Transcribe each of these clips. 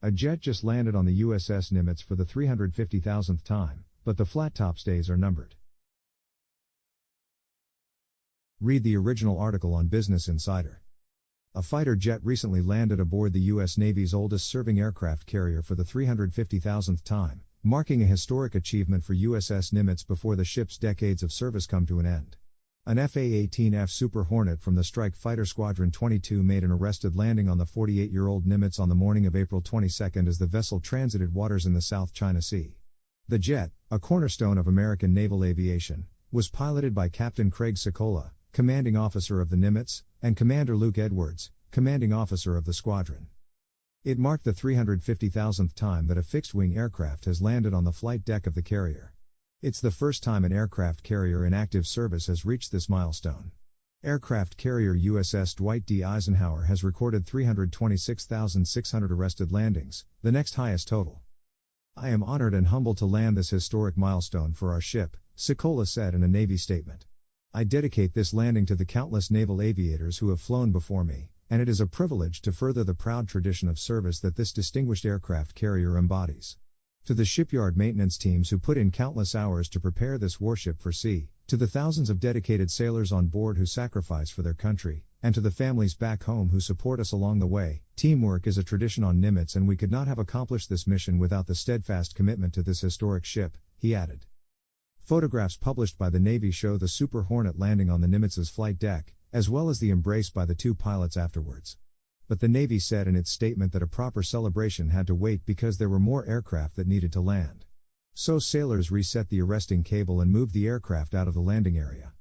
A jet just landed on the USS Nimitz for the 350,000th time, but the Flattop's days are numbered. Read the original article on Business Insider. A fighter jet recently landed aboard the U.S. Navy's oldest serving aircraft carrier for the 350,000th time, marking a historic achievement for USS Nimitz before the ship's decades of service come to an end. An FA-18F Super Hornet from the Strike Fighter Squadron 22 made an arrested landing on the 48-year-old Nimitz on the morning of April 22 as the vessel transited waters in the South China Sea. The jet, a cornerstone of American naval aviation, was piloted by Captain Craig Sikola, commanding officer of the Nimitz, and Commander Luke Edwards, commanding officer of the squadron. It marked the 350,000th time that a fixed-wing aircraft has landed on the flight deck of the carrier. It's the first time an aircraft carrier in active service has reached this milestone. Aircraft carrier USS Dwight D. Eisenhower has recorded 326,600 arrested landings, the next highest total. "I am honored and humbled to land this historic milestone for our ship," Sikola said in a Navy statement. "I dedicate this landing to the countless naval aviators who have flown before me, and it is a privilege to further the proud tradition of service that this distinguished aircraft carrier embodies. To the shipyard maintenance teams who put in countless hours to prepare this warship for sea, to the thousands of dedicated sailors on board who sacrifice for their country, and to the families back home who support us along the way, teamwork is a tradition on Nimitz and we could not have accomplished this mission without the steadfast commitment to this historic ship," he added. Photographs published by the Navy show the Super Hornet landing on the Nimitz's flight deck, as well as the embrace by the two pilots afterwards. But the Navy said in its statement that a proper celebration had to wait because there were more aircraft that needed to land. So sailors reset the arresting cable and moved the aircraft out of the landing area.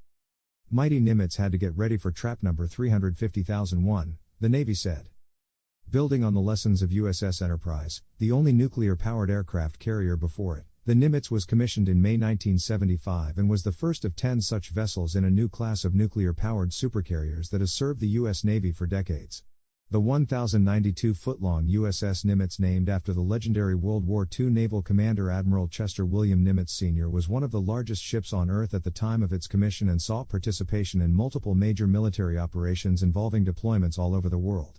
"Mighty Nimitz had to get ready for trap number 350,001, the Navy said. Building on the lessons of USS Enterprise, the only nuclear-powered aircraft carrier before it, the Nimitz was commissioned in May 1975 and was the first of 10 such vessels in a new class of nuclear-powered supercarriers that has served the U.S. Navy for decades. The 1,092-foot-long USS Nimitz, named after the legendary World War II naval commander Admiral Chester William Nimitz Sr., was one of the largest ships on Earth at the time of its commission and saw participation in multiple major military operations involving deployments all over the world.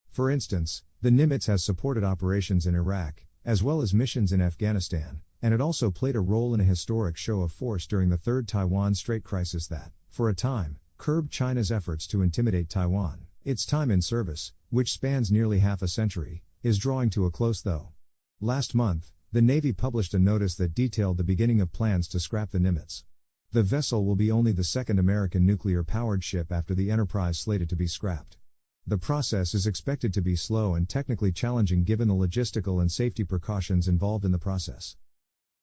For instance, the Nimitz has supported operations in Iraq, as well as missions in Afghanistan, and it also played a role in a historic show of force during the Third Taiwan Strait crisis that, for a time, curbed China's efforts to intimidate Taiwan. Its time in service, which spans nearly half a century, is drawing to a close though. Last month, the Navy published a notice that detailed the beginning of plans to scrap the Nimitz. The vessel will be only the second American nuclear-powered ship after the Enterprise slated to be scrapped. The process is expected to be slow and technically challenging given the logistical and safety precautions involved in the process.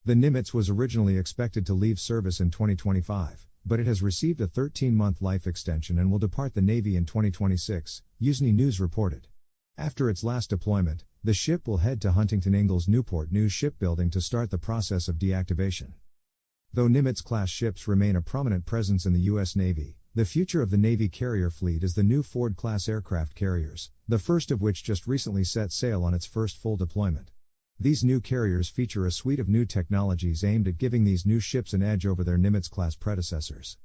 The Nimitz was originally expected to leave service in 2025, but it has received a 13-month life extension and will depart the Navy in 2026, USNY News reported. After its last deployment, the ship will head to Huntington Ingalls Newport News Shipbuilding to start the process of deactivation. Though Nimitz-class ships remain a prominent presence in the U.S. Navy, the future of the Navy carrier fleet is the new Ford-class aircraft carriers, the first of which just recently set sail on its first full deployment. These new carriers feature a suite of new technologies aimed at giving these new ships an edge over their Nimitz-class predecessors.